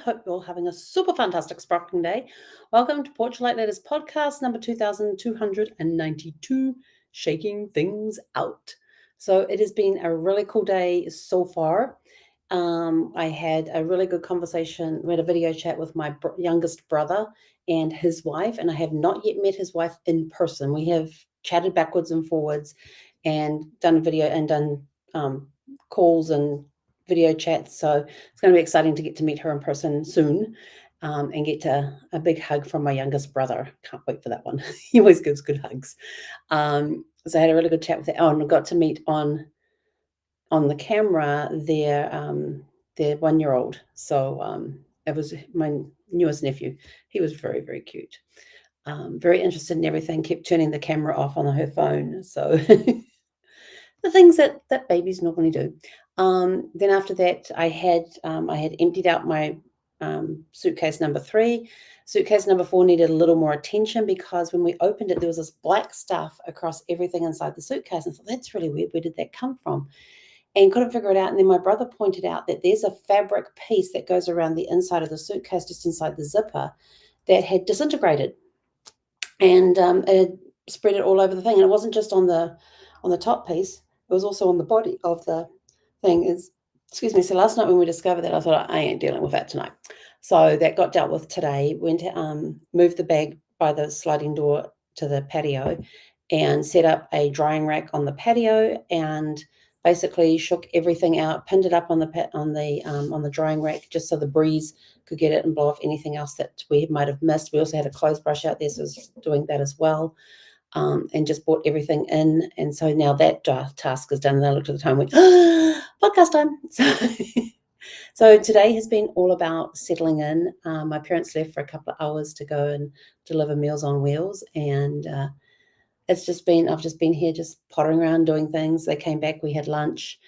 hope you're all having a super fantastic sparkling day. Welcome to Porch Light Letters podcast number 2292, Shaking Things Out. So it has been a really cool day so far. I had a really good conversation. We had a video chat with my youngest brother and his wife, and I have not yet met his wife in person. We have chatted backwards and forwards and done video and done calls and video chats. So it's going to be exciting to get to meet her in person soon and get a big hug from my youngest brother. Can't wait for that one. He always gives good hugs. So I had a really good chat with her. Oh, and I got to meet on the camera their 1-year-old. So it was my newest nephew. He was very, very cute. Very interested in everything, kept turning the camera off on her phone. So the things that babies normally do. Then after that, I had emptied out my suitcase number 3. Suitcase number 4 needed a little more attention because when we opened it, there was this black stuff across everything inside the suitcase. And I thought, that's really weird. Where did that come from? And couldn't figure it out. And then my brother pointed out that there's a fabric piece that goes around the inside of the suitcase, just inside the zipper, that had disintegrated. And it had spread it all over the thing. And it wasn't just on the top piece. It was also on the body of the thing. So last night when we discovered that, I thought, I ain't dealing with that tonight. So that got dealt with today. Went to move the bag by the sliding door to the patio and set up a drying rack on the patio and basically shook everything out, pinned it up on the drying rack just so the breeze could get it and blow off anything else that we might have missed. We also had a clothes brush out there, so I was doing that as well. And just brought everything in. And so now that task is done. And I looked at the time and went, podcast time. So today has been all about settling in. My parents left for a couple of hours to go and deliver Meals on Wheels. And I've just been here just pottering around doing things. They came back, we had lunch.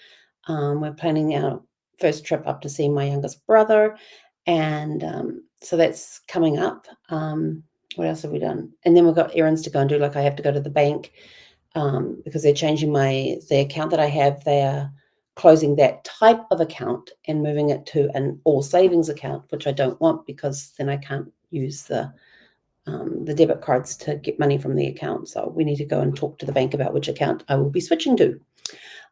We're planning our first trip up to see my youngest brother. And so that's coming up. What else have we done? And then we've got errands to go and do. Like I have to go to the bank because they're changing the account that I have. They are closing that type of account and moving it to an all savings account, which I don't want because then I can't use the debit cards to get money from the account. So we need to go and talk to the bank about which account I will be switching to.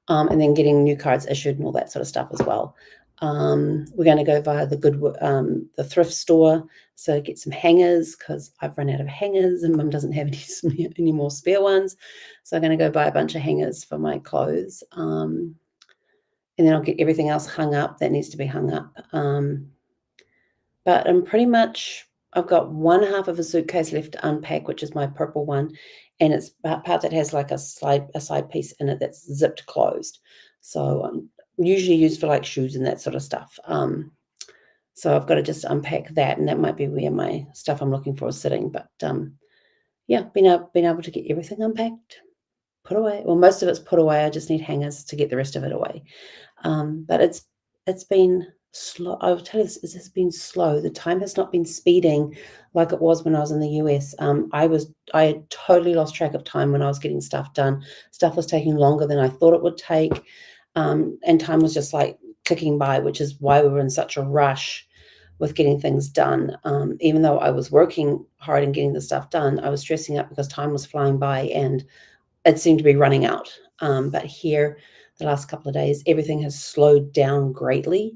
And then getting new cards issued and all that sort of stuff as well. We're going to go via the thrift store, so get some hangers because I've run out of hangers and Mum doesn't have any more spare ones. So I'm going to go buy a bunch of hangers for my clothes. And then I'll get everything else hung up that needs to be hung up. But I've got one half of a suitcase left to unpack, which is my purple one. And it's a part that has like a side piece in it that's zipped closed. So usually used for like shoes and that sort of stuff. So I've got to just unpack that, and that might be where my stuff I'm looking for is sitting. But yeah, been able to get everything unpacked, put away. Well, most of it's put away. I just need hangers to get the rest of it away. But it's been slow. I will tell you this has been slow. The time has not been speeding like it was when I was in the US. I had totally lost track of time when I was getting stuff done. Stuff was taking longer than I thought it would take. And time was just like ticking by, which is why we were in such a rush with getting things done. Even though I was working hard and getting the stuff done, I was stressing out because time was flying by and it seemed to be running out. But here, the last couple of days, everything has slowed down greatly.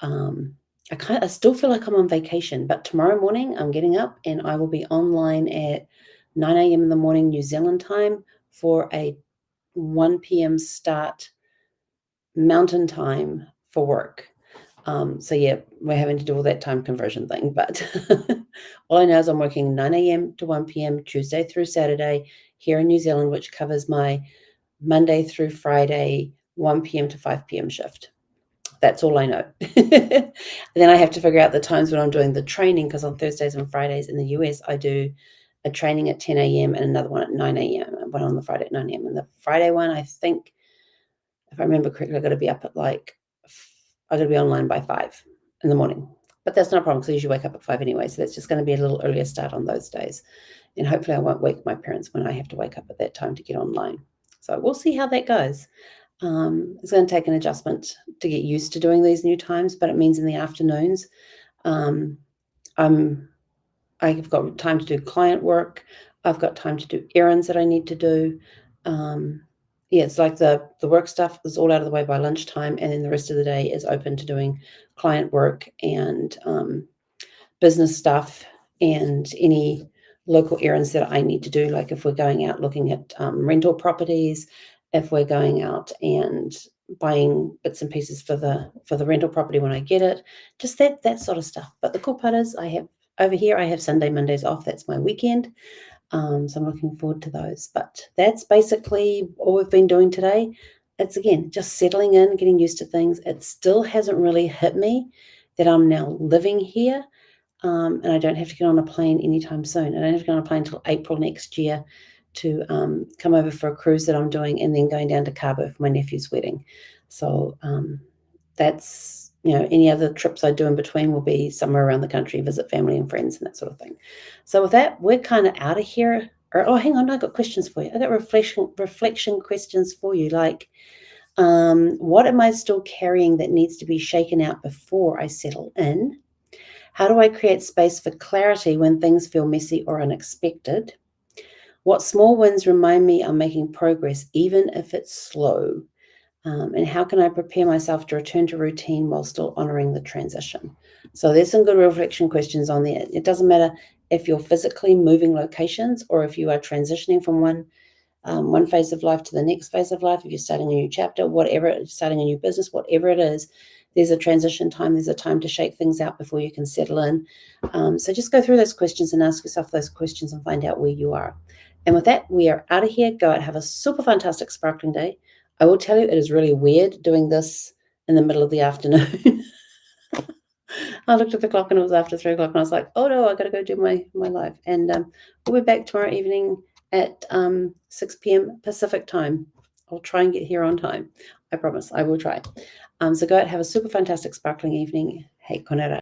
I still feel like I'm on vacation, but tomorrow morning I'm getting up and I will be online at 9 a.m. in the morning, New Zealand time, for a 1 p.m. start Mountain time for work. So yeah, we're having to do all that time conversion thing, but all I know is I'm working 9 a.m. to 1 p.m. Tuesday through Saturday here in New Zealand, which covers my Monday through Friday 1 p.m. to 5 p.m. shift. That's all I know. And then I have to figure out the times when I'm doing the training, because on Thursdays and Fridays in the US, I do a training at 10 a.m. and another one at 9 a.m. and one on the Friday at 9 a.m. And the Friday one, I think, if I remember correctly, I've got to be up at I've got to be online by 5 in the morning. But that's not a problem because I usually wake up at 5 anyway. So that's just going to be a little earlier start on those days. And hopefully I won't wake my parents when I have to wake up at that time to get online. So we'll see how that goes. It's going to take an adjustment to get used to doing these new times, but it means in the afternoons I've got time to do client work. I've got time to do errands that I need to do. Yeah, it's like the work stuff is all out of the way by lunchtime, and then the rest of the day is open to doing client work and business stuff and any local errands that I need to do. Like if we're going out looking at rental properties, if we're going out and buying bits and pieces for the rental property when I get it, just that sort of stuff. But the cool part is I have Sunday, Mondays off. That's my weekend. So I'm looking forward to those. But that's basically all we've been doing today. It's again just settling in, getting used to things. It still hasn't really hit me that I'm now living here. And I don't have to get on a plane anytime soon. I don't have to get on a plane until April next year to come over for a cruise that I'm doing, and then going down to Cabo for my nephew's wedding. So that's, any other trips I do in between will be somewhere around the country, visit family and friends and that sort of thing. So with that, we're kind of out of here. Oh, hang on, I got questions for you. I got reflection questions for you. Like, what am I still carrying that needs to be shaken out before I settle in? How do I create space for clarity when things feel messy or unexpected? What small wins remind me I'm making progress, even if it's slow? And how can I prepare myself to return to routine while still honoring the transition? So there's some good reflection questions on there. It doesn't matter if you're physically moving locations or if you are transitioning from one phase of life to the next phase of life, if you're starting a new chapter, whatever, starting a new business, whatever it is, there's a transition time. There's a time to shake things out before you can settle in. So just go through those questions and ask yourself those questions and find out where you are. And with that, we are out of here. Go out, have a super fantastic sparkling day. I will tell you, it is really weird doing this in the middle of the afternoon. I looked at the clock and it was after 3 o'clock, and I was like, oh no, I got to go do my live. And we'll be back tomorrow evening at 6 p.m. Pacific time. I'll try and get here on time. I promise I will try. So go out, have a super fantastic sparkling evening. Hey, konera.